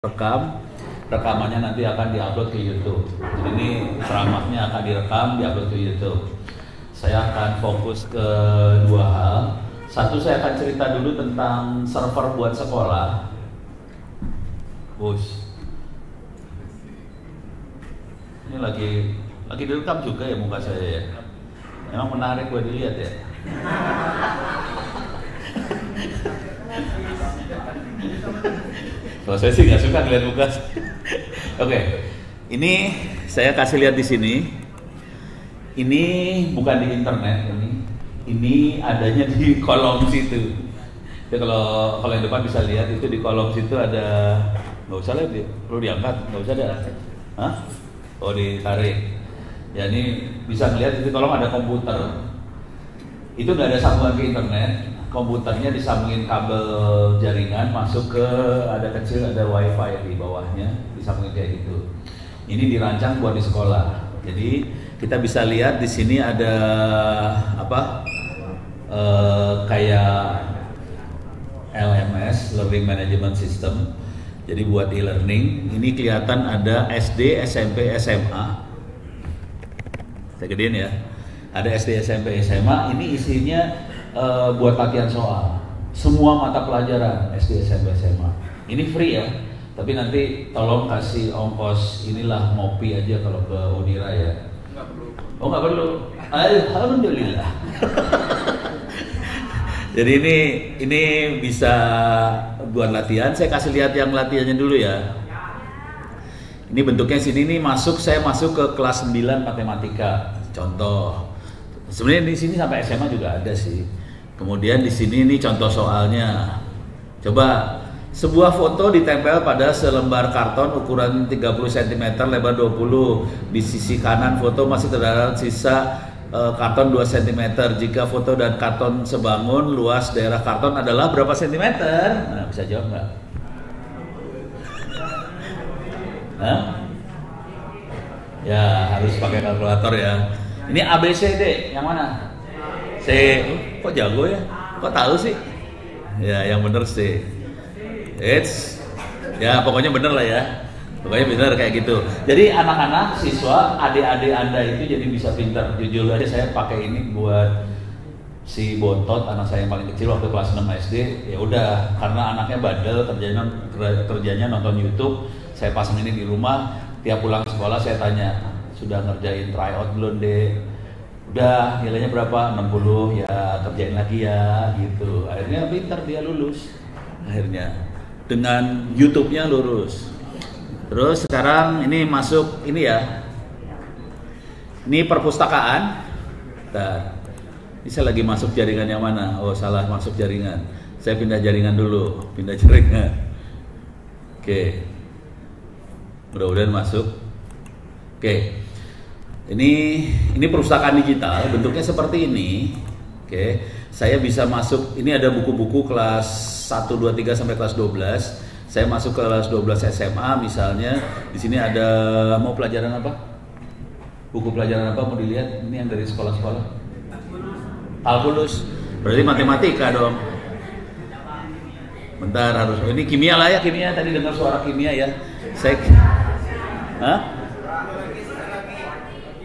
rekamannya nanti akan diupload ke YouTube. Jadi ini ceramahnya akan direkam, diupload ke YouTube. Saya akan fokus ke dua hal. Satu, saya akan cerita dulu tentang server buat sekolah. Bus. Ini lagi direkam juga ya muka saya ya. Emang menarik buat dilihat ya. Kalau saya sih nggak suka ngeliat muka. Oke, ini saya kasih lihat di sini. Ini bukan di internet, ini adanya di kolom situ. Jadi kalau yang depan bisa lihat itu di kolom situ ada, nggak usah lihat, perlu diangkat, nggak usah ada. Hah? Oh, ditarik. Ya ini bisa lihat di kolom ada komputer. Itu nggak ada sambungan ke internet. Komputernya disambungin kabel jaringan masuk ke, ada kecil, ada wifi di bawahnya, disambungin kayak gitu. Ini dirancang buat di sekolah. Jadi kita bisa lihat di sini ada apa? Kayak LMS, Learning Management System. Jadi buat e-learning. Ini kelihatan ada SD, SMP, SMA. Saya gedein ya. Ada SD, SMP, SMA. Ini isinya buat latihan soal. Semua mata pelajaran SD, SMP, SMA. Ini free ya. Tapi nanti tolong kasih ongkos inilah ngopi aja kalau ke Unira ya. Nggak perlu. Oh nggak perlu. Alhamdulillah. Jadi ini bisa buat latihan. Saya kasih lihat yang latihannya dulu ya. Ini bentuknya sini nih saya masuk ke kelas 9 matematika. Contoh. Sebenarnya di sini sampai SMA juga ada sih. Kemudian di sini nih contoh soalnya. Coba sebuah foto ditempel pada selembar karton ukuran 30 cm, lebar 20. Di sisi kanan foto masih terdapat sisa karton 2 cm. Jika foto dan karton sebangun, luas daerah karton adalah berapa cm? Nah, bisa jawab nggak? Hah? Ya harus pakai kalkulator ya. Ini ABCD yang mana? C. Kok jago ya? Kok tahu sih? Ya yang bener C. Ya pokoknya bener lah ya. Pokoknya bener kayak gitu. Jadi anak-anak, siswa, adik-adik Anda itu jadi bisa pintar. Jujur aja saya pakai ini buat si Bontot, anak saya yang paling kecil waktu kelas 6 SD. Ya udah, karena anaknya bandel, kerjanya nonton YouTube. Saya pasang ini di rumah. Tiap pulang sekolah saya tanya, sudah ngerjain tryout belum deh? Udah, nilainya berapa? 60, ya kerjain lagi ya gitu. Akhirnya pintar, dia lulus. Akhirnya dengan YouTube-nya lulus. Terus sekarang ini masuk ini ya. Ini perpustakaan. Bentar. Ini saya lagi masuk jaringan yang mana? Oh, salah masuk jaringan. Saya pindah jaringan dulu, pindah jaringan. Oke. Mudah-mudahan masuk. Oke. Ini perpustakaan digital, bentuknya seperti ini. Oke. Saya bisa masuk, ini ada buku-buku kelas 1, 2, 3 sampai kelas 12. Saya masuk ke kelas 12 SMA misalnya. Di sini ada, mau pelajaran apa? Buku pelajaran apa mau dilihat? Ini yang dari sekolah-sekolah. Kalkulus. Berarti matematika dong. Bentar harus. Ini kimia lah ya, kimia. Tadi dengar suara kimia ya. Hah?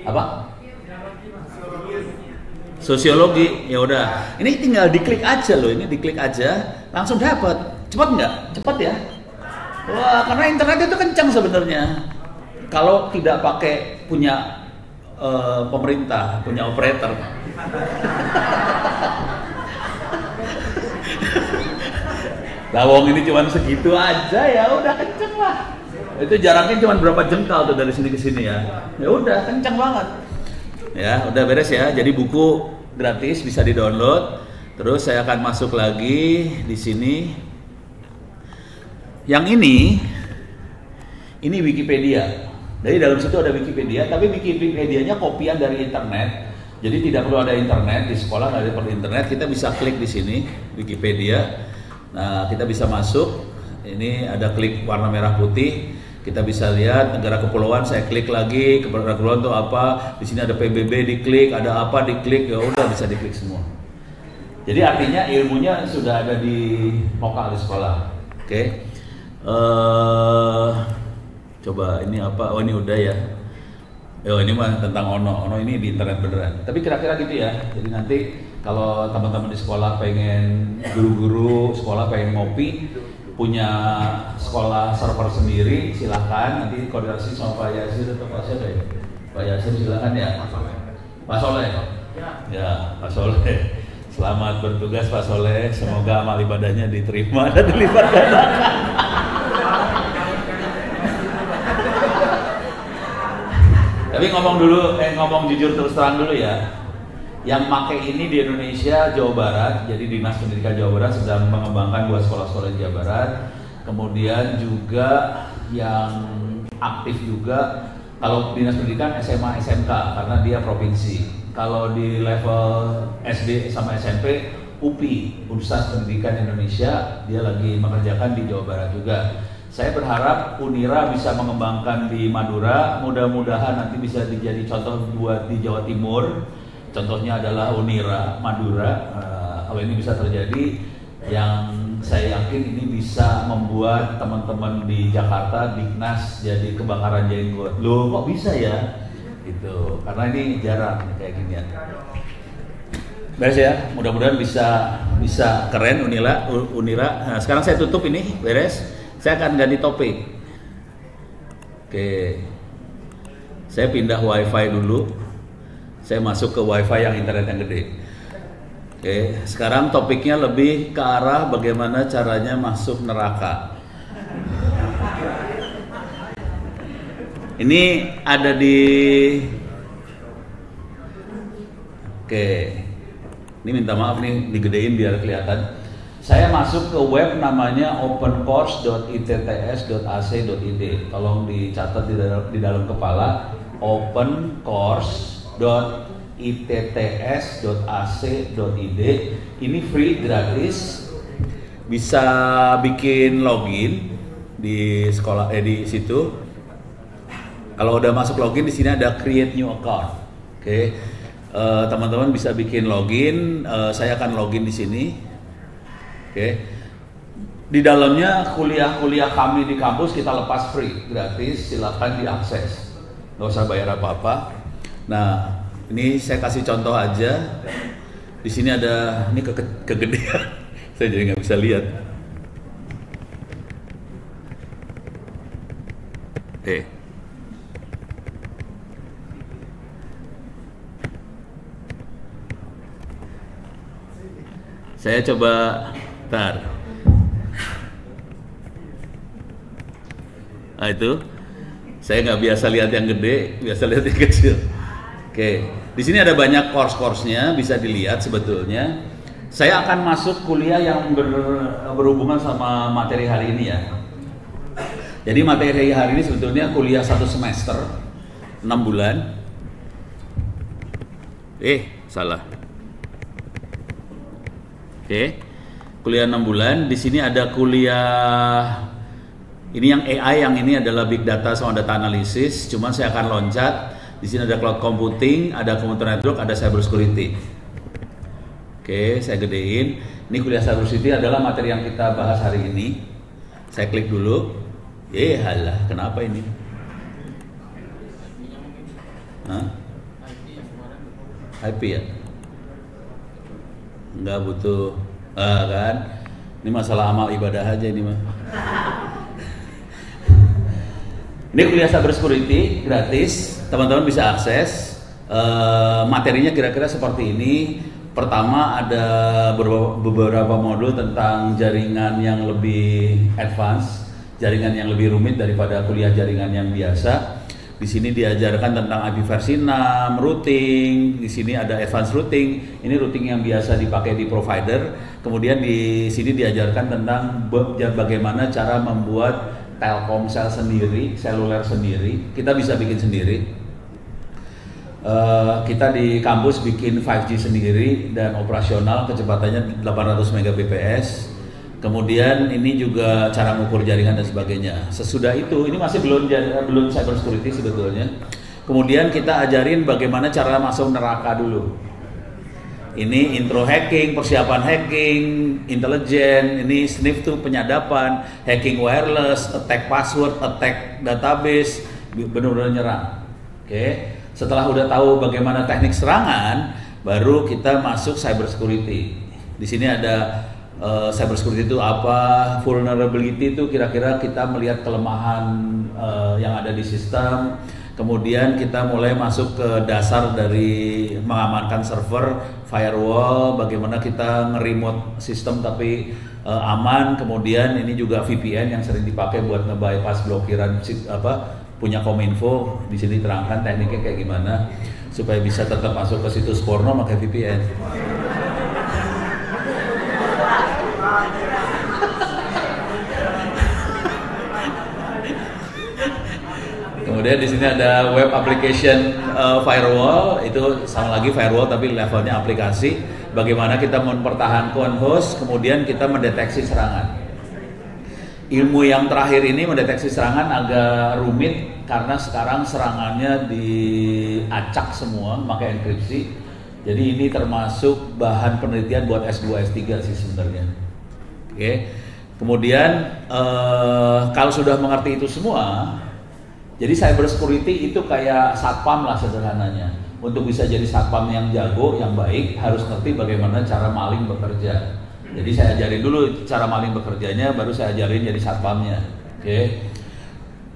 Apa? Sosiologi. Ya udah. Ini tinggal diklik aja loh. Ini diklik aja, langsung dapat. Cepat nggak? Cepat ya. Wah, karena internet itu kencang sebenarnya. Kalau tidak pakai punya pemerintah, punya operator. Lawong ini cuma segitu aja ya, udah kenceng lah. Itu jaraknya cuma berapa jengkal tuh dari sini ke sini ya. Ya udah kenceng banget. Ya, udah beres ya. Jadi buku gratis bisa di-download. Terus saya akan masuk lagi di sini. Yang ini Wikipedia. Jadi dalam situ ada Wikipedia, tapi Wikipedia-nya kopian dari internet. Jadi tidak perlu ada internet di sekolah, nggak perlu internet. Kita bisa klik di sini Wikipedia. Nah, kita bisa masuk. Ini ada klik warna merah putih. Kita bisa lihat negara kepulauan. Saya klik lagi negara kepulauan itu apa. Di sini ada PBB diklik, ada apa diklik. Ya udah bisa diklik semua. Jadi artinya ilmunya sudah ada di lokal di sekolah. Oke. Coba ini apa? Oh ini udah ya. Oh ini mah tentang Ono. Ono ini di internet beneran. Tapi kira-kira gitu ya. Jadi nanti kalau teman-teman di sekolah pengen, guru-guru sekolah pengen ngopi, punya sekolah server sendiri, silahkan. Nanti koordinasi sama Pak Yasir atau Pak siapa ya? Pak Yasir silahkan ya. Pak Soleh. Ya Pak Soleh. Selamat bertugas Pak Soleh. Semoga amal ibadahnya diterima dan dilipat gandakan. Tapi ngomong jujur terus terang dulu ya. Yang pakai ini di Indonesia, Jawa Barat. Jadi Dinas Pendidikan Jawa Barat sedang mengembangkan 2 sekolah-sekolah di Jawa Barat. Kemudian juga yang aktif juga kalau Dinas Pendidikan SMA SMK karena dia provinsi. Kalau di level SD sama SMP UPI, Universitas Pendidikan Indonesia, dia lagi mengerjakan di Jawa Barat juga. Saya berharap Unira bisa mengembangkan di Madura, mudah-mudahan nanti bisa dijadi contoh buat di Jawa Timur. Contohnya adalah Unira Madura. Kalau ini bisa terjadi, yang saya yakin ini bisa membuat teman-teman di Jakarta, Dignas jadi kebakaran jenggot. Loh kok bisa ya? Itu karena ini jarang kayak gini ya. Beres ya, mudah-mudahan bisa keren Unira. Nah, sekarang saya tutup ini, beres. Saya akan ganti topik. Oke. Saya pindah wifi dulu. Saya masuk ke wifi yang internet yang gede. Oke, sekarang topiknya lebih ke arah bagaimana caranya masuk neraka. Ini ada di Oke. Ini minta maaf nih digedein biar kelihatan. Saya masuk ke web namanya opencourse.itts.ac.id. Tolong dicatat di dalam kepala, opencourse.itts.ac.id. Ini free, gratis. Bisa bikin login di sekolah di situ. Kalau udah masuk login, di sini ada create new account. Oke. Teman-teman bisa bikin login. Saya akan login di sini. Oke. Di dalamnya kuliah-kuliah kami di kampus kita lepas free, gratis, silakan diakses. Nggak usah bayar apa-apa. Nah, ini saya kasih contoh aja. Di sini ada ini kegedean. Saya jadi nggak bisa lihat. Saya coba tar. Nah itu, saya nggak biasa lihat yang gede, biasa lihat yang kecil. Oke, di sini ada banyak course-nya, bisa dilihat sebetulnya. Saya akan masuk kuliah yang berhubungan sama materi hari ini ya. Jadi materi hari ini sebetulnya kuliah 1 semester, 6 bulan. Salah. Oke, kuliah 6 bulan. Di sini ada kuliah ini yang AI, yang ini adalah big data sama data analisis. Cuman saya akan loncat. Di sini ada cloud computing, ada computer network, ada cyber security. Oke, saya gedein. Ini kuliah cyber security adalah materi yang kita bahas hari ini. Saya klik dulu. Halah, kenapa ini? IP ya? Nggak butuh kan, ini masalah amal ibadah aja ini mah. Ini kuliah cyber security gratis, teman-teman bisa akses. Materinya kira-kira seperti ini. Pertama ada beberapa modul tentang jaringan yang lebih advance, jaringan yang lebih rumit daripada kuliah jaringan yang biasa. Di sini diajarkan tentang IP versi 6, routing. Di sini ada advanced routing. Ini routing yang biasa dipakai di provider. Kemudian di sini diajarkan tentang bagaimana cara membuat Telkomsel sendiri, seluler sendiri. Kita bisa bikin sendiri. Kita di kampus bikin 5G sendiri dan operasional, kecepatannya 800 Mbps. Kemudian ini juga cara mengukur jaringan dan sebagainya. Sesudah itu, ini masih belum cyber security sebetulnya. Kemudian kita ajarin bagaimana cara masuk neraka dulu. Ini intro hacking, persiapan hacking, intelijen, ini sniff tuh penyadapan, hacking wireless, attack password, attack database, benar-benar nyerang. Oke. Setelah udah tahu bagaimana teknik serangan, baru kita masuk cyber security. Di sini ada cyber security itu apa, vulnerability itu kira-kira kita melihat kelemahan yang ada di sistem. Kemudian kita mulai masuk ke dasar dari mengamankan server, firewall, bagaimana kita nge-remote sistem tapi aman. Kemudian ini juga VPN yang sering dipakai buat nge-bypass blokiran punya Kominfo. Di sini terangkan tekniknya kayak gimana supaya bisa tetap masuk ke situs porno pakai VPN. Kemudian di sini ada web application firewall, itu sama lagi firewall tapi levelnya aplikasi. Bagaimana kita mempertahankan host, kemudian kita mendeteksi serangan. Ilmu yang terakhir ini mendeteksi serangan agak rumit karena sekarang serangannya diacak semua pakai enkripsi. Jadi ini termasuk bahan penelitian buat S2, S3 sih sebenarnya. Oke. Kemudian kalau sudah mengerti itu semua, jadi cyber security itu kayak satpam lah sederhananya. Untuk bisa jadi satpam yang jago, yang baik, harus ngerti bagaimana cara maling bekerja. Jadi saya ajarin dulu cara maling bekerjanya, baru saya ajarin jadi satpamnya. Oke.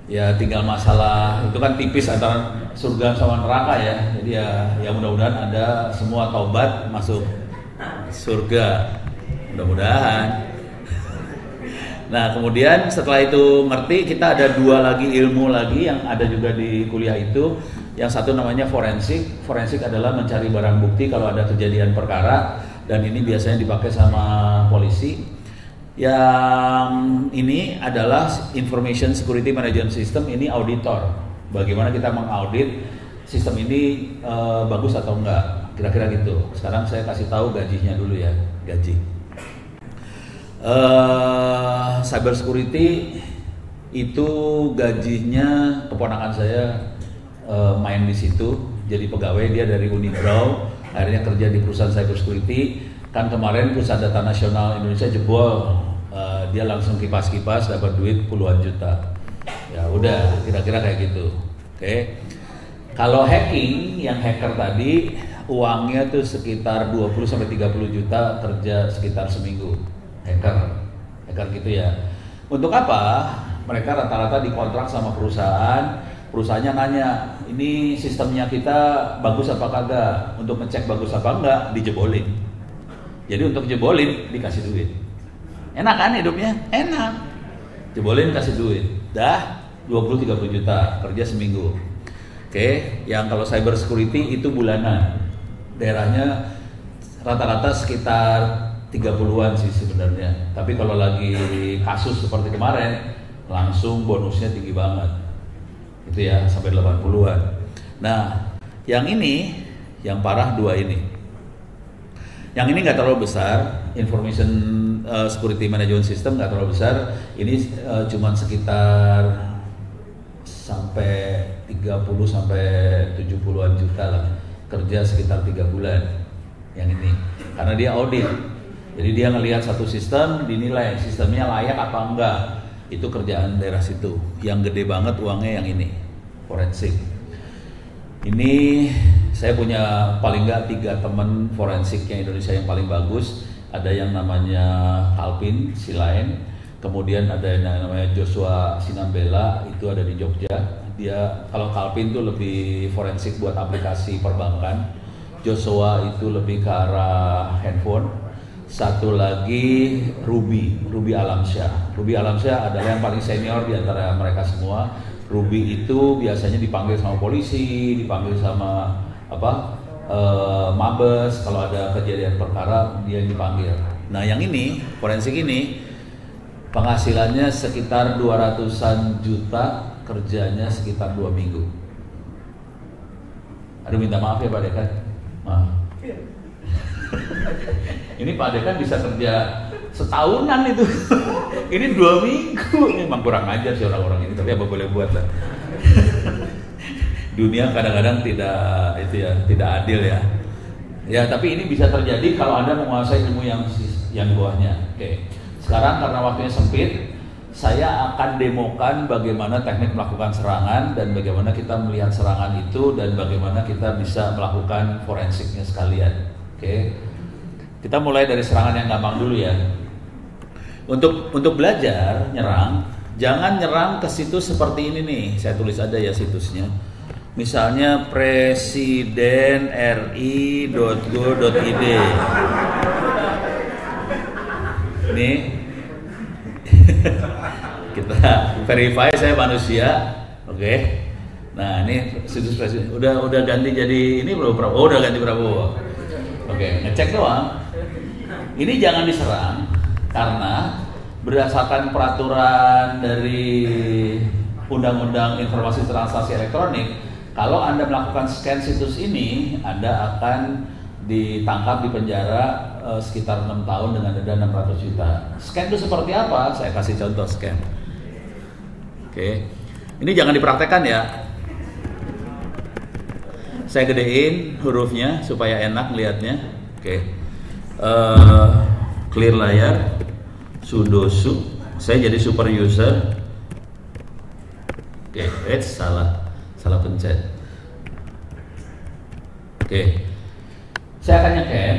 Ya tinggal masalah, itu kan tipis antara surga sama neraka ya. Jadi ya mudah-mudahan ada semua taubat masuk surga. Mudah-mudahan. Nah kemudian setelah itu ngerti, kita ada dua lagi ilmu lagi yang ada juga di kuliah itu. Yang satu namanya forensik. Forensik adalah mencari barang bukti kalau ada kejadian perkara, dan ini biasanya dipakai sama polisi. Yang ini adalah Information Security Management System, ini auditor. Bagaimana kita mengaudit sistem ini bagus atau enggak, kira-kira gitu. Sekarang saya kasih tahu gajinya dulu ya, gaji. Cyber security itu gajinya keponakan saya main di situ, jadi pegawai. Dia dari Unibraw, akhirnya kerja di perusahaan cyber security. Kan kemarin perusahaan data nasional Indonesia jebol, dia langsung kipas-kipas dapat duit puluhan juta. Ya udah, kira-kira kayak gitu. Oke. Kalau hacking, yang hacker tadi uangnya tuh sekitar 20-30 juta, kerja sekitar seminggu. Hacker gitu ya. Untuk apa? Mereka rata-rata dikontrak sama perusahaan. Perusahaannya nanya, ini sistemnya kita bagus apa kagak? Untuk ngecek bagus apa enggak, dijebolin. Jadi untuk jebolin dikasih duit. Enak kan hidupnya? Enak. Jebolin kasih duit. Dah 20-30 juta, kerja seminggu. Oke, yang kalau cyber security itu bulanan. Daerahnya rata-rata sekitar 30-an sih sebenarnya. Tapi kalau lagi kasus seperti kemarin, langsung bonusnya tinggi banget. Itu ya, sampai 80-an. Nah, yang ini, yang parah dua ini. Yang ini nggak terlalu besar, Information Security Management System nggak terlalu besar. Ini cuman sekitar sampai 30 sampai 70-an juta lah. Kerja sekitar 3 bulan. Yang ini, karena dia audit. Jadi dia ngelihat satu sistem, dinilai sistemnya layak apa enggak. Itu kerjaan daerah situ. Yang gede banget uangnya yang ini, forensik. Ini saya punya paling enggak 3 teman forensik yang Indonesia yang paling bagus. Ada yang namanya Calvin Silain, kemudian ada yang namanya Joshua Sinambela, itu ada di Jogja. Dia kalau Calvin itu lebih forensik buat aplikasi perbankan. Joshua itu lebih ke arah handphone. Satu lagi Ruby Alamsyah. Ruby Alamsyah adalah yang paling senior di antara mereka semua. Ruby itu biasanya dipanggil sama polisi, dipanggil sama Mabes. Kalau ada kejadian perkara dia dipanggil. Nah yang ini forensik ini penghasilannya sekitar 200-an juta, kerjanya sekitar 2 minggu. Aduh minta maaf ya Pak Dekan. Maaf. Ini Pak Dekan bisa kerja setahunan itu. Ini 2 minggu. Memang kurang ajar sih orang-orang ini, tapi apa boleh buat lah. Dunia kadang-kadang tidak adil ya. Ya, tapi ini bisa terjadi kalau Anda menguasai ilmu yang di bawahnya. Oke. Sekarang karena waktunya sempit, saya akan demokan bagaimana teknik melakukan serangan dan bagaimana kita melihat serangan itu dan bagaimana kita bisa melakukan forensiknya sekalian. Oke. Kita mulai dari serangan yang gampang dulu ya. Untuk belajar nyerang, jangan nyerang ke situs seperti ini nih. Saya tulis ada ya situsnya. Misalnya presidenri.go.id. Ini kita verify saya manusia, oke. Nah ini situs presiden. Udah ganti jadi ini belum Prabowo? Oh, udah ganti Prabowo. Oke, ngecek doang. Ini jangan diserang karena berdasarkan peraturan dari Undang-Undang Informasi Transaksi Elektronik. Kalau Anda melakukan scan situs ini, Anda akan ditangkap di penjara sekitar 6 tahun dengan denda 600 juta. Scan itu seperti apa? Saya kasih contoh scan. Oke. Ini jangan dipraktekkan ya. Saya gedein hurufnya supaya enak lihatnya. Oke. Clear layar. Sudo su. Saya jadi super user. Oke, salah pencet. Oke, saya akan nge-scan.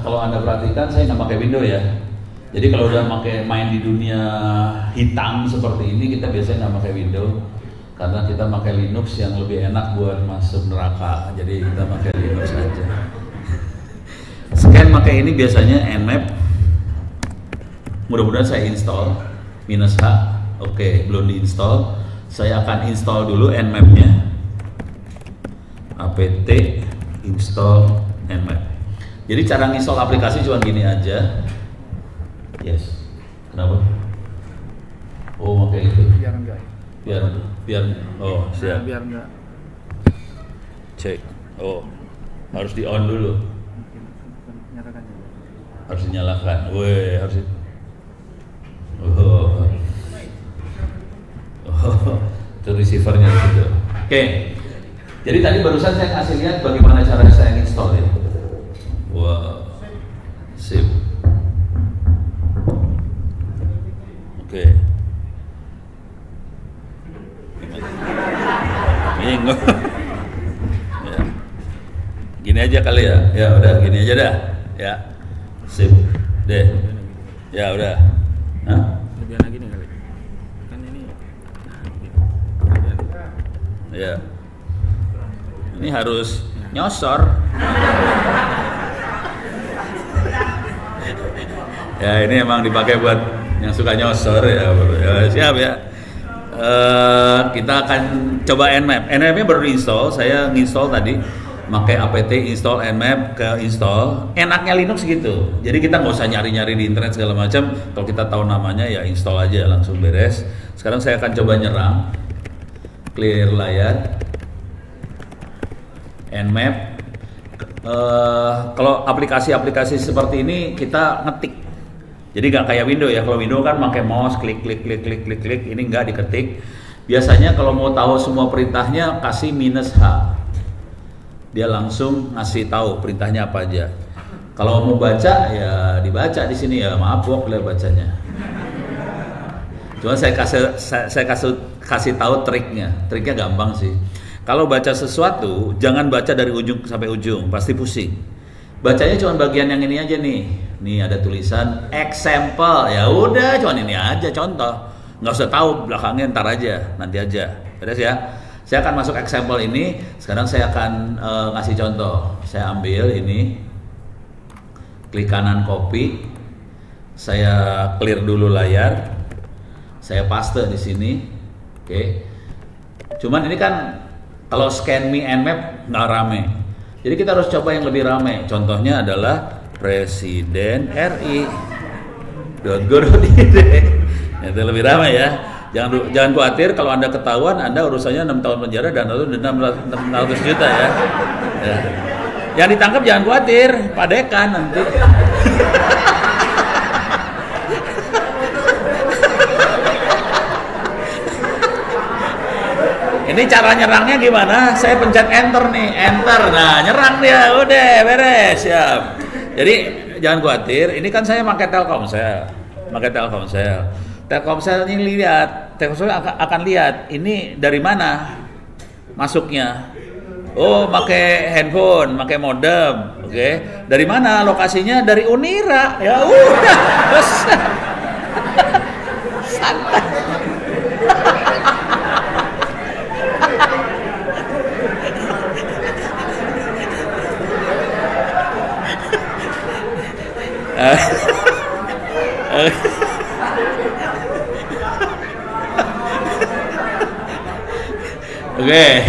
Kalau Anda perhatikan, saya nggak pakai window ya. Jadi kalau udah main di dunia hitam seperti ini, kita biasanya nggak pakai window karena kita pakai Linux yang lebih enak buat masuk neraka. Jadi kita pakai Linux aja. Scan pakai ini biasanya Nmap. Mudah-mudahan saya install -H. Oke, belum diinstal. Saya akan install dulu Nmap-nya. apt install Nmap. Jadi cara install aplikasi cuma gini aja. Yes. Kenapa? Oh, pakai itu. Biar enggak. Biar. Oh, siap. Biar enggak. Cek. Oh, harus di on dulu. Nyalakan. Harus dinyalakan. Weh, harus. Oh. Itu receivernya di situ. Oke. Jadi tadi barusan saya kasih lihat bagaimana cara saya install ya. Wow. Sip. Oke. Bingung. Ya. Gini aja kali ya. Ya udah gini aja dah. Ya. Sip. Deh. Ya udah. Hah? Lebih enak gini kali. Kan ini. Ya. Ini harus nyosor. Ya ini emang dipakai buat yang suka nyosor ya. Siap ya. Kita akan coba Nmap. Nmap-nya baru install. Saya nginstall tadi. Pakai apt install Nmap ke install. Enaknya Linux gitu. Jadi kita nggak usah nyari-nyari di internet segala macam. Kalau kita tahu namanya ya install aja langsung beres. Sekarang saya akan coba nyerang. Clear layar. Nmap. Kalau aplikasi-aplikasi seperti ini kita ngetik. Jadi nggak kayak Windows ya. Kalau Windows kan pakai mouse klik. Ini nggak diketik. Biasanya kalau mau tahu semua perintahnya kasih -H. Dia langsung ngasih tahu perintahnya apa aja. Kalau mau baca ya dibaca di sini ya. Maaf boleh bacanya. Cuma saya kasih tahu triknya. Triknya gampang sih. Kalau baca sesuatu, jangan baca dari ujung sampai ujung, pasti pusing. Bacanya cuma bagian yang ini aja nih. Nih ada tulisan example, ya udah cuma ini aja contoh. Nggak usah tahu belakangnya, ntar aja, nanti aja. Beres ya. Saya akan masuk example ini. Sekarang saya akan ngasih contoh. Saya ambil ini, klik kanan copy. Saya clear dulu layar. Saya paste di sini. Oke. Cuman ini kan kalau scan me Nmap nggak rame. Jadi kita harus coba yang lebih rame. Contohnya adalah presidenri.go.id. Itu lebih rame ya. Jangan khawatir kalau Anda ketahuan, Anda urusannya 6 tahun penjara dan denda 600 juta ya. Ya. Yang ditangkap jangan khawatir, Pak Dekan nanti. Ini cara nyerangnya gimana? Saya pencet enter nih, enter. Nah, nyerang dia, udah beres, siap. Jadi jangan khawatir, ini kan saya pakai Telkomsel. Telkomsel ini lihat, Telkomsel akan lihat ini dari mana masuknya. Oh, pakai handphone, pakai modem, oke. Dari mana lokasinya? Dari Unira. Ya udah, santai. Oke.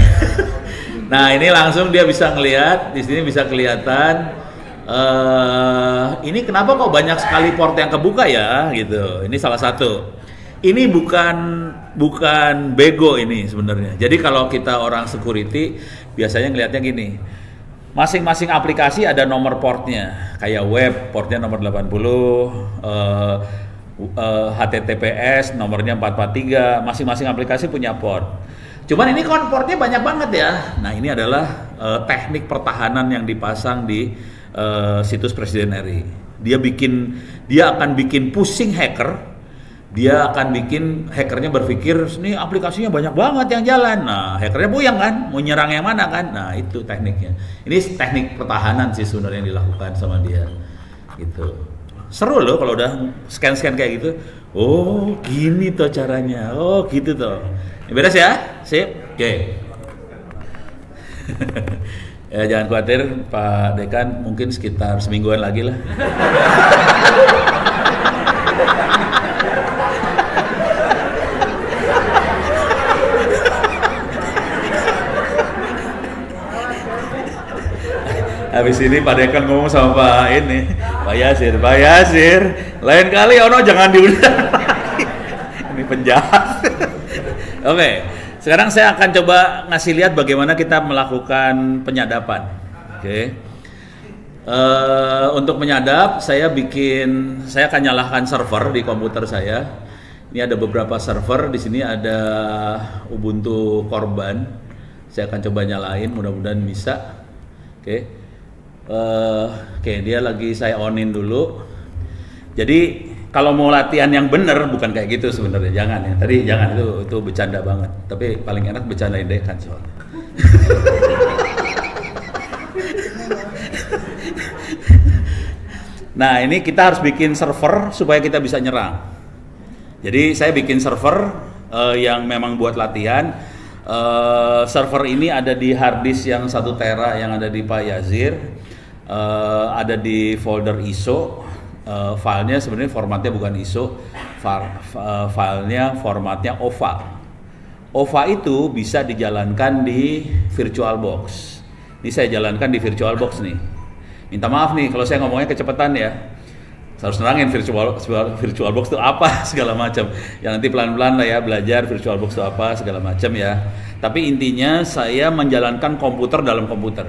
Nah, ini langsung dia bisa ngelihat, di sini bisa kelihatan ini kenapa kok banyak sekali port yang kebuka ya gitu. Ini salah satu. Ini bukan bego ini sebenarnya. Jadi kalau kita orang security biasanya ngelihatnya gini. Masing-masing aplikasi ada nomor portnya. Kayak web portnya nomor 80, HTTPS nomornya 443, masing-masing aplikasi punya port. Cuman ini kan portnya banyak banget ya. Nah, ini adalah teknik pertahanan yang dipasang di situs Presiden RI. Dia akan bikin pusing hacker. Dia akan bikin hackernya berpikir, ini aplikasinya banyak banget yang jalan. Nah, hackernya buyang kan, mau nyerang yang mana kan? Nah, itu tekniknya. Ini teknik pertahanan sih sebenarnya yang dilakukan sama dia. Gitu. Seru loh kalau udah scan-scan kayak gitu. Oh, gini tuh caranya. Oh, gitu tuh. Ini beres ya? Sip? Oke. Ya, jangan khawatir Pak Dekan, mungkin sekitar semingguan lagi lah. Habis ini Pak Dekan ngomong sama Pak Yasir, lain kali ono jangan diundang lagi. Ini penjahat. Oke, sekarang saya akan coba ngasih lihat bagaimana kita melakukan penyadapan. Oke. Untuk menyadap, saya akan nyalakan server di komputer saya. Ini ada beberapa server, di sini ada Ubuntu Korban. Saya akan coba nyalain, mudah-mudahan bisa. Oke. Oke, dia lagi saya onin dulu. Jadi kalau mau latihan yang bener bukan kayak gitu sebenarnya, jangan ya. Tadi jangan, itu bercanda banget. Tapi paling enak bercandain Dekan soalnya. Nah, ini kita harus bikin server supaya kita bisa nyerang. Jadi saya bikin server yang memang buat latihan. Server ini ada di hard disk yang 1 tera yang ada di Pak Yazir. Ada di folder ISO. Filenya sebenarnya formatnya bukan ISO, filenya formatnya OVA. OVA itu bisa dijalankan di VirtualBox. Ini saya jalankan di VirtualBox nih. Minta maaf nih kalau saya ngomongnya kecepatan ya. Saya harus nerangin VirtualBox itu apa segala macam. Ya nanti pelan-pelan lah ya belajar VirtualBox itu apa segala macam ya. Tapi intinya saya menjalankan komputer dalam komputer.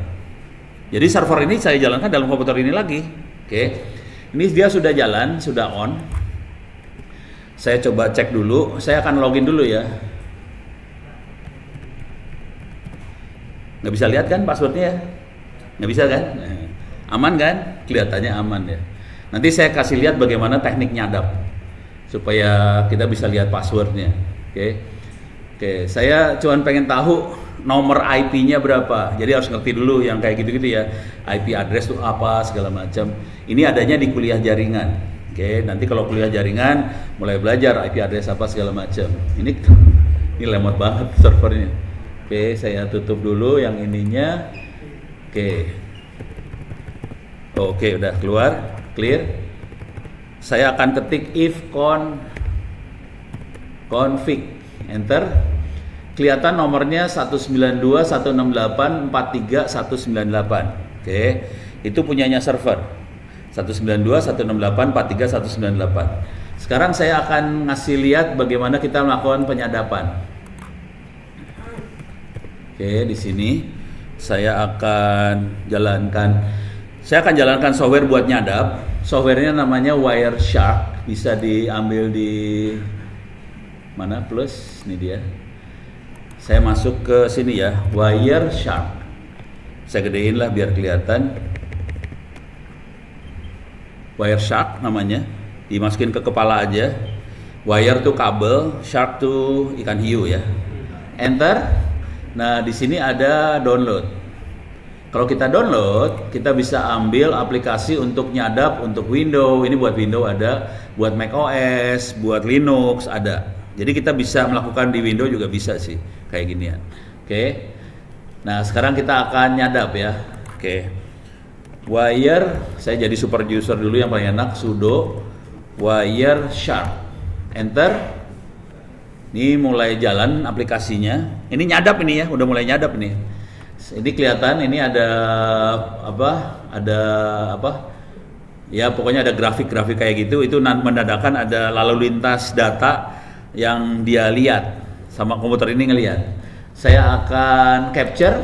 Jadi server ini saya jalankan dalam komputer ini lagi. Oke. Ini dia sudah jalan, sudah on. Saya coba cek dulu. Saya akan login dulu ya. Nggak bisa lihat kan passwordnya? Nggak bisa kan? Aman kan? Kelihatannya aman ya. Nanti saya kasih lihat bagaimana teknik nyadap supaya kita bisa lihat passwordnya. Oke. Saya cuma pengen tahu nomor IP-nya berapa. Jadi harus ngerti dulu yang kayak gitu-gitu ya. IP address itu apa segala macam. Ini adanya di kuliah jaringan. Oke, nanti kalau kuliah jaringan mulai belajar IP address apa segala macam. Ini lemot banget servernya. Oke, saya tutup dulu yang ininya. Oke, udah keluar, clear. Saya akan ketik if config, enter. Kelihatan nomornya 192.168.43.198. Oke, itu punyanya server. 192.168.43.198. Sekarang saya akan ngasih lihat bagaimana kita melakukan penyadapan. Oke, di sini saya akan jalankan software buat nyadap. Softwarenya namanya Wireshark, bisa diambil di mana plus, ini dia. Saya masuk ke sini ya, Wireshark. Saya gedein lah biar kelihatan. Wireshark namanya, dimasukin ke kepala aja. Wire tuh kabel, shark tuh ikan hiu ya. Enter. Nah di sini ada download. Kalau kita download, kita bisa ambil aplikasi untuk nyadap untuk Windows. Ini buat Windows ada, buat Mac OS, buat Linux ada. Jadi kita bisa melakukan di Windows juga bisa sih, kayak ginian. Oke. Nah sekarang kita akan nyadap ya. Oke. Wire, saya jadi super user dulu yang paling enak, sudo Wireshark. Enter. Ini mulai jalan aplikasinya. Ini nyadap ini ya, udah mulai nyadap ini. Ini kelihatan ini ada apa? Ada apa? Ya pokoknya ada grafik-grafik kayak gitu. Itu menandakan ada lalu lintas data yang dia lihat sama komputer ini ngelihat. Saya akan capture.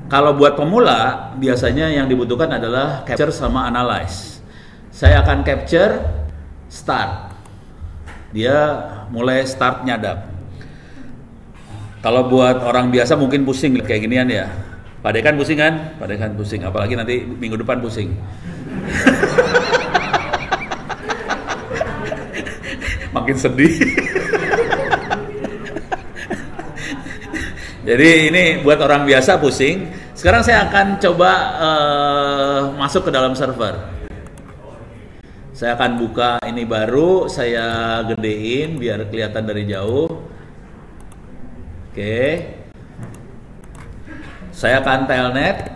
Kalau buat pemula biasanya yang dibutuhkan adalah capture sama analyze. Saya akan capture, start. Dia mulai start nyadap. Kalau buat orang biasa mungkin pusing kayak ginian ya. Pak Dekan pusing kan? Pak Dekan pusing, apalagi nanti minggu depan pusing. Makin sedih. Jadi ini buat orang biasa pusing. Sekarang saya akan coba masuk ke dalam server. Saya akan buka ini baru, saya gedein biar kelihatan dari jauh. Oke. Saya akan telnet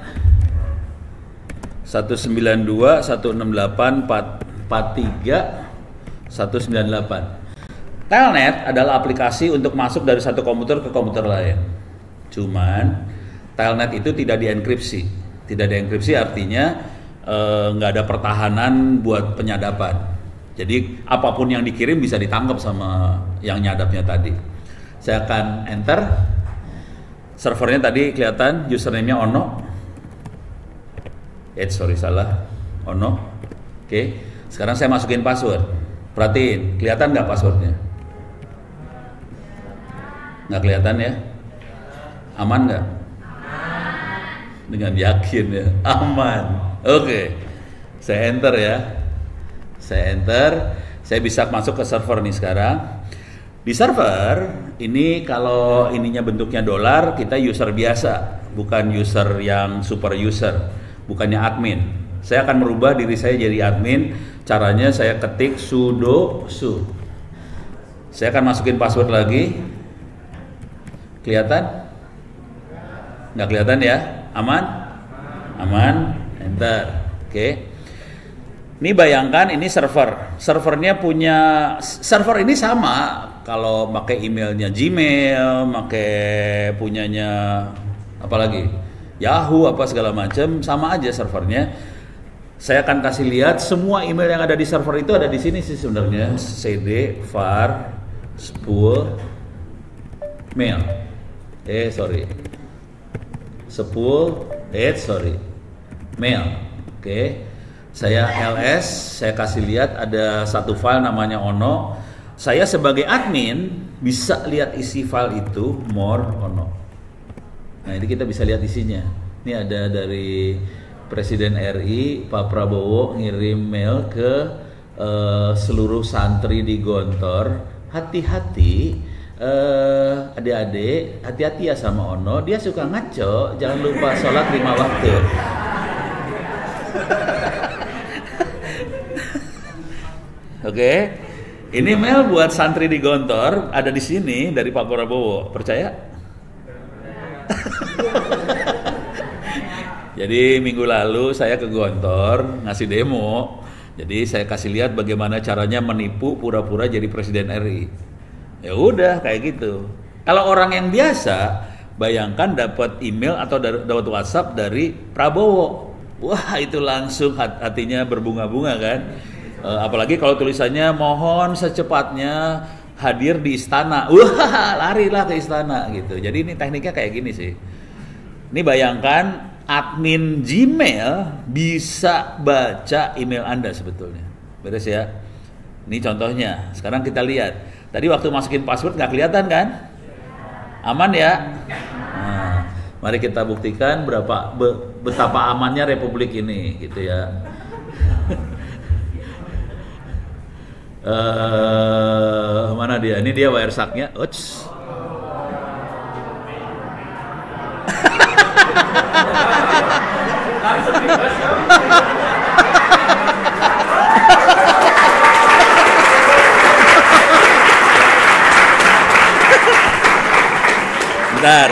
192.168.43.198. Telnet adalah aplikasi untuk masuk dari satu komputer ke komputer lain. Cuman telnet itu tidak dienkripsi. Tidak dienkripsi artinya nggak ada pertahanan buat penyadapan. Jadi apapun yang dikirim bisa ditangkap sama yang nyadapnya tadi. Saya akan enter. Servernya tadi kelihatan username-nya Ono. Salah. Ono. Oke. Sekarang saya masukin password. Perhatiin, kelihatan nggak passwordnya? Nggak kelihatan ya? Aman nggak? Dengan yakin ya, aman. Oke, saya enter ya. Saya enter, saya bisa masuk ke server nih sekarang. Di server ini kalau ininya bentuknya dolar, kita user biasa, bukan user yang super user, bukannya admin. Saya akan merubah diri saya jadi admin. Caranya saya ketik sudo su. Saya akan masukin password lagi. Kelihatan? Nggak kelihatan ya? Aman? Aman. Enter. Oke. Ini bayangkan ini server. Servernya punya server ini sama kalau pakai emailnya Gmail, pakai punyanya apalagi Yahoo apa segala macam, sama aja servernya. Saya akan kasih lihat semua email yang ada di server itu ada di sini sih sebenarnya. cd var spool mail. Mail. Oke. Saya ls, saya kasih lihat ada satu file namanya Ono. Saya sebagai admin bisa lihat isi file itu more Ono. Nah, ini kita bisa lihat isinya. Ini ada dari Presiden RI Pak Prabowo ngirim mail ke seluruh santri di Gontor. Hati-hati adik-adik, hati-hati ya sama Ono, dia suka ngaco, jangan lupa sholat 5 waktu. Oke, ini mail buat santri di Gontor, ada di sini dari Pak Prabowo, percaya? Jadi minggu lalu saya ke Gontor ngasih demo, jadi saya kasih lihat bagaimana caranya menipu pura-pura jadi Presiden RI. Ya udah kayak gitu. Kalau orang yang biasa, bayangkan dapat email atau dapat WhatsApp dari Prabowo, wah itu langsung hatinya berbunga-bunga kan. Apalagi kalau tulisannya mohon secepatnya hadir di istana, wah larilah ke istana gitu. Jadi ini tekniknya kayak gini sih. Ini bayangkan admin Gmail bisa baca email Anda sebetulnya. Beres ya. Ini contohnya. Sekarang kita lihat. Tadi waktu masukin password nggak kelihatan kan? Aman ya? Nah, mari kita buktikan betapa amannya Republik ini, gitu ya. Mana dia? Ini dia wireshark-nya. Uts. Bentar.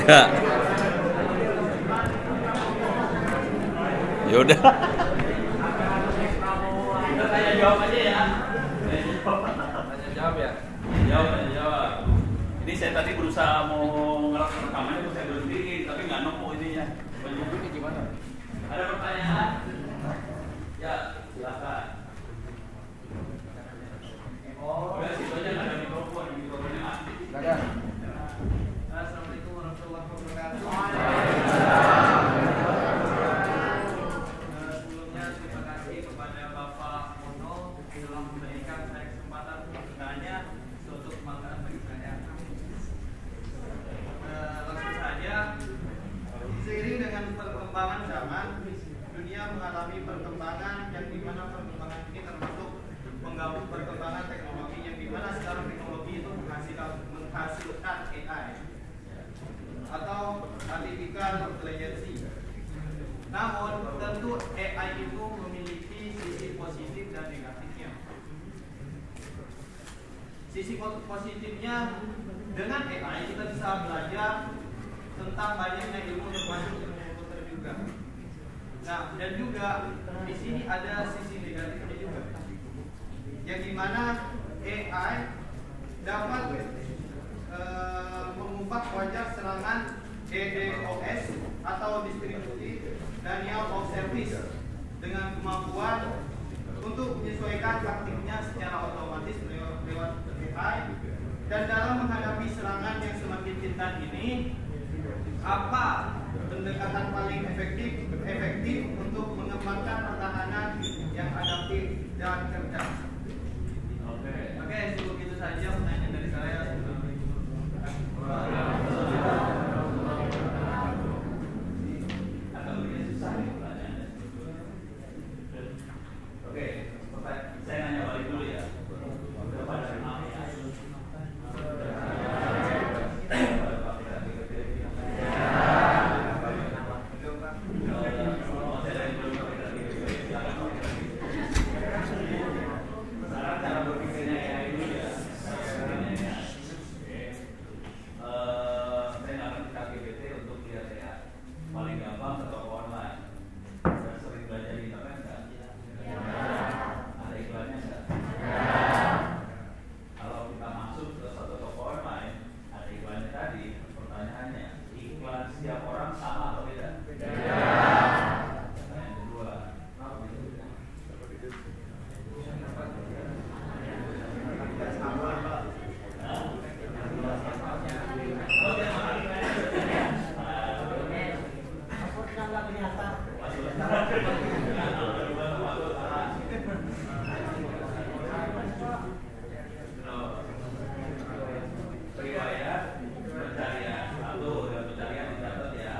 Ya. Yaudah. Tanya jawab aja ya. Tanya jawab ya. Jawab. Ini saya tadi berusaha mau rekamannya, terus saya berhentiin, tapi nggak nemu ininya. Ini gimana? Ada pertanyaan? Ya, silakan. Oh, ya situ aja nggak ada mikrofonnya mati. Nggak ada. Assalamualaikum warahmatullahi wabarakatuh. Sebelumnya terima kasih kepada Bapak Mono telah memberikan saya kesempatan untuk bertanya suatu kebanggaan bagi saya. Langsung saja, seiring dengan perkembangan zaman, dunia mengalami perkembangan yang dimana perkembangan ini termasuk menggabung perkembangan teknologi yang dimana sekarang teknologi itu menghasilkan AI atau artificial intelligence. Namun tentu AI itu memiliki sisi positif dan negatifnya. Sisi positifnya, dengan AI kita bisa belajar tentang banyaknya ilmu termasuk ilmu komputer juga. Nah, dan juga di sini ada sisi negatifnya juga, yang dimana AI dapat mengubah wajah serangan DDoS atau distributed denial of service dengan kemampuan untuk menyesuaikan taktiknya secara otomatis lewat AI. Dan dalam menghadapi serangan yang semakin pintar ini, apa pendekatan paling efektif untuk mengembangkan pertahanan yang adaptif dan cerdas? Oke, cukup itu saja pertanyaan dari saya. Oke, saya nanya balik dulu ya. Riwayat pencarian, satu dan pencarian dicatat ya.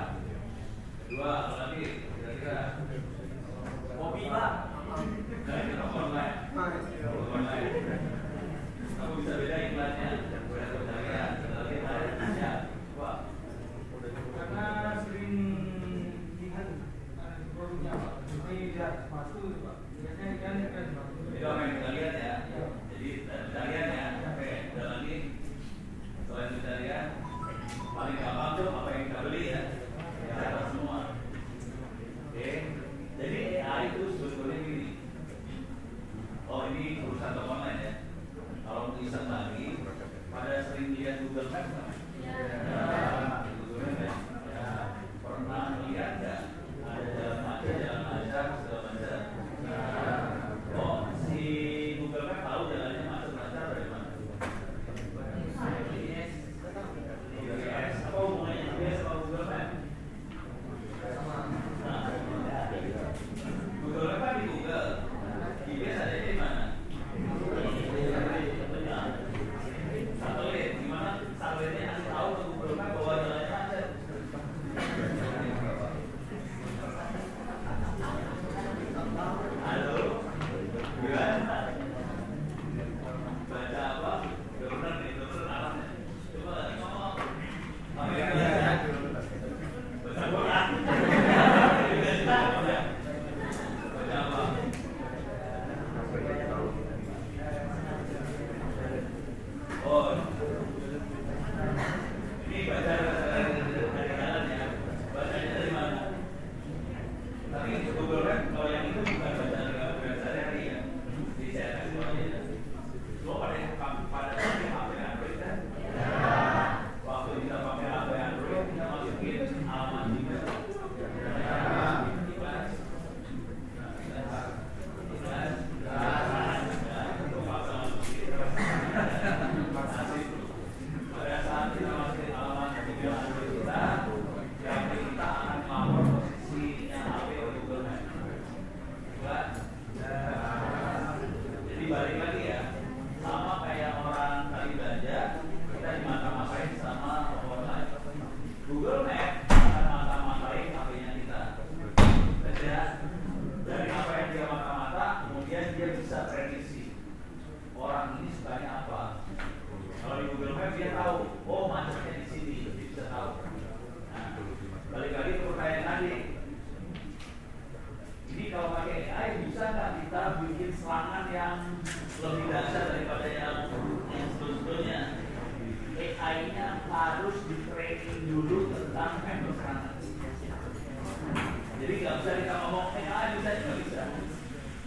bisa kita ngomong AI bisa juga bisa.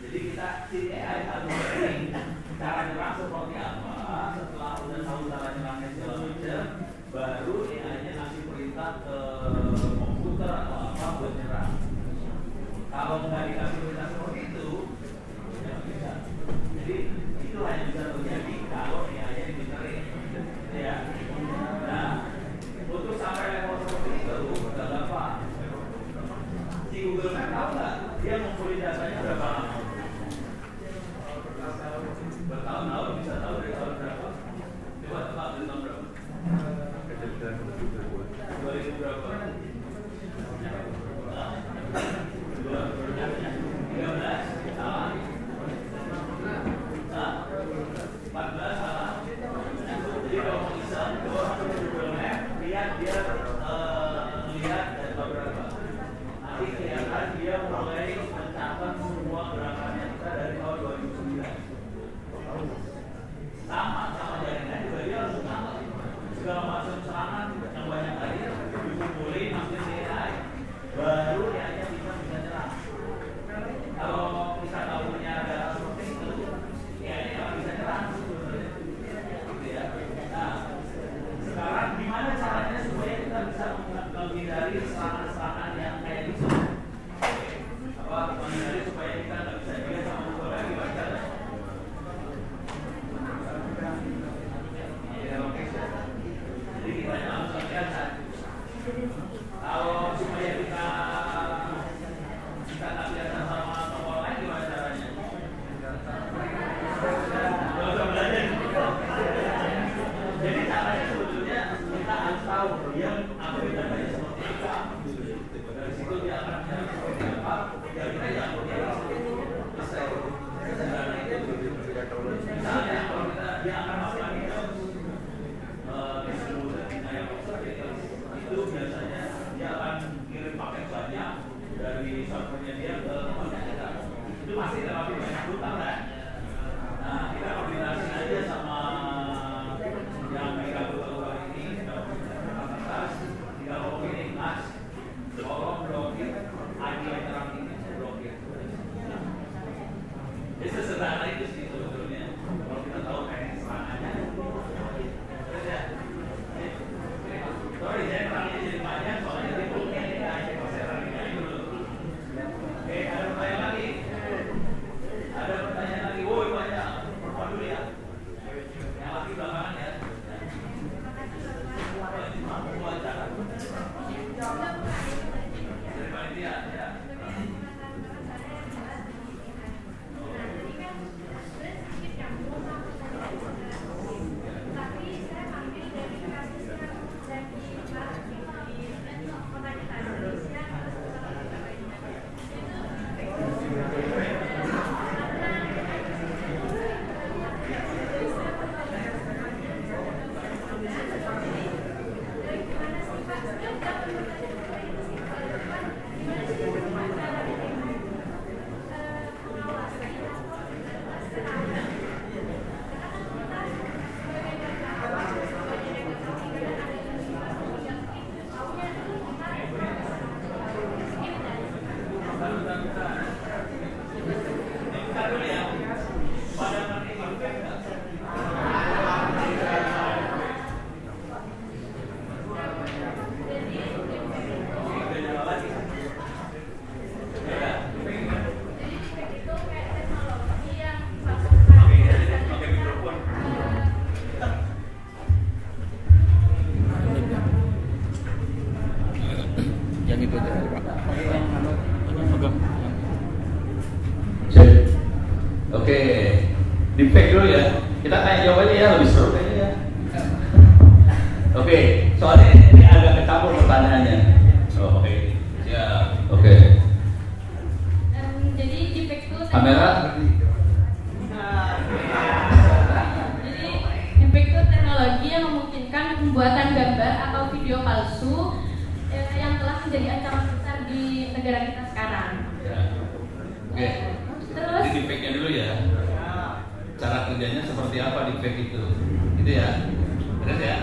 Jadi kita si AI harus training cara nyerang seperti apa. Setelah udah tahu cara nyerangnya segala macam, baru AI-nya ngasih perintah ke komputer atau apa buat nyerang. Kalau nggak dikasih perintah seperti itu, ya nggak bisa. Jadi itulah yang bisa terjadi kalau AI-nya dibinterin. Ya. Nah, untuk sampai level seperti itu, nggak gampang. Si Google Map tahu nggak? Dia ngumpulin datanya berapa lama? Bertahun-tahun, bisa tahu dari tahun berapa? Coba tebak dari tahun berapa? 2000 berapa? 13 salah. 14 salah. Jadi kalau mau iseng, Google Map lihat dia lihat dari tahun berapa. Nanti kelihatan dia mulai mencatat semua gerakannya kita dari tahun 2009. Sama jaringan juga dia harus mencatat segala macam serangan yang banyak tadi dikumpulin masukin di AI, baru AI-nya bisa nyerang. Kalau kita tahu punya data seperti itu, AI-nya nggak bisa nyerang sebenarnya. Gitu ya. Nah, sekarang gimana caranya supaya kita bisa menghindari serangan-serangan yang kayak gitu? Menghindari supaya kita nggak bisa dilihat sama Google lagi caranya? Jadi kita harus hati-hati. Kalau supaya kita nggak kelihatan sama tokoh lain, gimana caranya? Nggak usah belajar. Jadi caranya sebetulnya kita harus tahu dia ambil datanya seperti apa. Dari situ dia akan mencari seperti apa. Kira-kira yang misalnya kalau dia akan melakukan itu biasanya dia akan kirim paket banyak dari servernya dia ke tempatnya kita. Itu pasti terlalu banyak hutang kan? Nah, kita koordinasi aja sama yang mereka berubah ini, kita atas, kita ngomong ini, Mas, tolong blokir ID terang ini, blokir. Jadi sesederhana itu sih sebetulnya. Kalau kita tahu teknik serangannya, terus ya. Sorry, saya terangnya jadi banyak soalnya di bukunya ini aja kalau saya terangnya dulu. Oke, ada pertanyaan lagi? Ada pertanyaan lagi? Woi, banyak. Perempuan dulu ya. Yang laki belakangan ya. Mampu baca. Dari panitia ya. Deepfake dulu ya. Kita tanya jawab aja ya, lebih seru kayaknya ya. Oke, soalnya ini agak kecampur pertanyaannya. Oh, oke. Ya, oke. Jadi deepfake itu kamera. Jadi deepfake itu teknologi yang memungkinkan pembuatan gambar atau video palsu yang telah menjadi ancaman besar di negara kita sekarang. Ya. Oke. Terus Jadi deepfake-nya dulu ya. Cara kerjanya seperti apa deepfake itu? Gitu ya. Benar ya?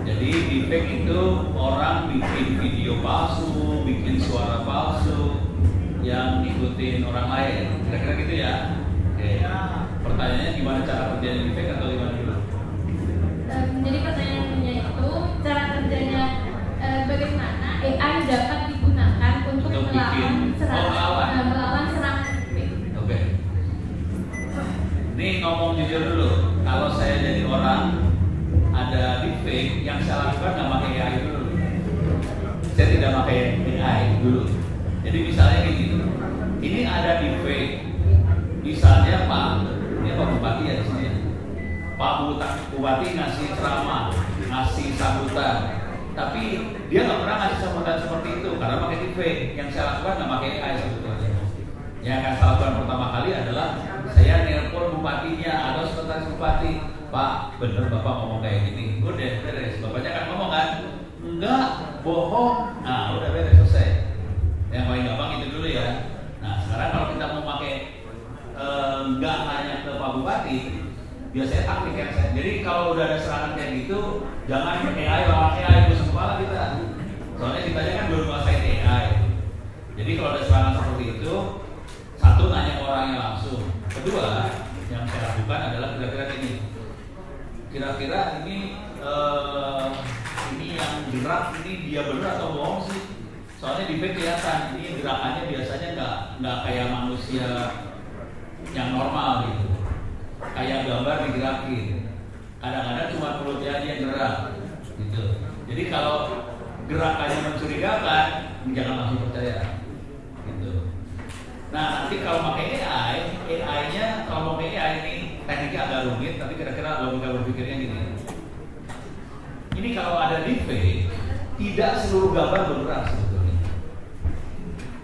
Jadi deepfake itu orang bikin video palsu, bikin suara palsu, yang ngikutin orang lain. Kira-kira gitu ya. Oke. Pertanyaannya gimana cara kerjanya di fake atau gimana dulu? Jadi pertanyaannya itu cara kerjanya bagaimana AI dapat digunakan untuk melawan serangan fake. Oke. Ini ngomong jujur dulu. Kalau saya jadi orang ada di fake, yang saya lakukan nggak pakai AI dulu. Saya tidak pakai AI dulu. Jadi misalnya gini, ini ada di fake. Misalnya ini Pak Bupati ya di sini. Pak Bupati ngasih ceramah, ngasih sambutan, tapi dia nggak pernah ngasih sambutan seperti itu karena pakai di fake. Yang saya lakukan nggak pakai AI sebetulnya. Yang akan saya lakukan pertama kali adalah saya nelpon bupatinya atau sekretaris bupati. Pak, bener Bapak ngomong kayak gini. Udah beres. Bapaknya akan ngomong kan? Enggak, bohong. Nah, udah beres, selesai. Yang paling gampang itu dulu ya. Nah, sekarang kalau kita mau pakai enggak hanya ke Pak Bupati, biasanya taktik yang saya. Jadi kalau udah ada serangan kayak gitu, jangan AI lawan AI pusing kepala kita. Soalnya kita kan belum menguasai AI. Jadi kalau ada serangan seperti itu, satu nanya ke orangnya langsung. Kedua, yang saya lakukan adalah kira-kira ini. Kira-kira ini yang gerak ini dia benar atau bohong sih? Soalnya di fake kelihatan ini gerakannya biasanya nggak kayak manusia yang normal gitu. Kayak gambar digerakin. Kadang-kadang cuma perutnya aja yang gerak gitu. Jadi kalau gerakannya mencurigakan, jangan langsung percaya gitu. Nah, nanti kalau pakai AI-nya kalau pakai AI ini tekniknya agak rumit, tapi kira-kira logika berpikirnya gini. Ini kalau ada deepfake, tidak seluruh gambar bergerak sebetulnya.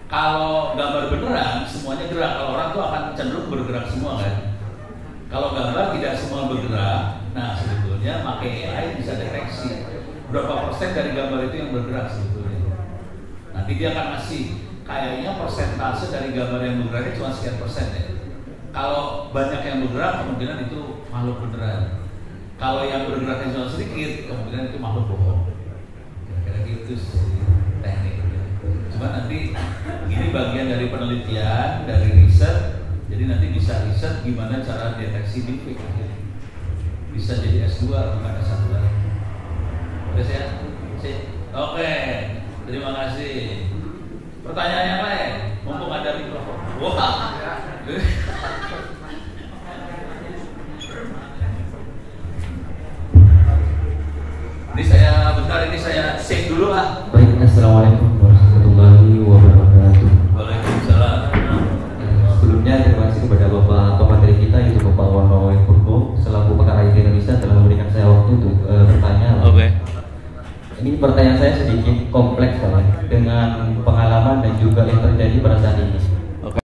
Kalau gambar beneran, semuanya gerak. Kalau orang tuh akan cenderung bergerak semua kan. Kalau gambar tidak semua bergerak, nah sebetulnya pakai AI bisa deteksi berapa persen dari gambar itu yang bergerak sebetulnya. Nanti dia akan ngasih kayaknya persentase dari gambar yang bergeraknya cuma sekian persen ya. Kalau banyak yang bergerak, kemungkinan itu makhluk beneran. Kalau yang bergeraknya cuma sedikit, kemungkinan itu makhluk bohong. Kira-kira gitu sih teknik. Cuma nanti ini bagian dari penelitian, dari riset. Jadi nanti bisa riset gimana cara deteksi deepfake. Bisa jadi S2 bukan S1 lagi. Oke ya? Oke. Terima kasih. Pertanyaan yang lain, mumpung ada mikrofon. Wah. Ini saya save dulu lah. Baik, assalamualaikum warahmatullahi wabarakatuh. Waalaikumsalam. Sebelumnya terima kasih kepada Bapak pemateri kita yaitu Bapak Wono Purbo selaku Pakar IT Indonesia telah memberikan saya waktu untuk bertanya. Oke. Ini pertanyaan saya sedikit kompleks Pak, dengan pengalaman dan juga yang terjadi pada saat ini.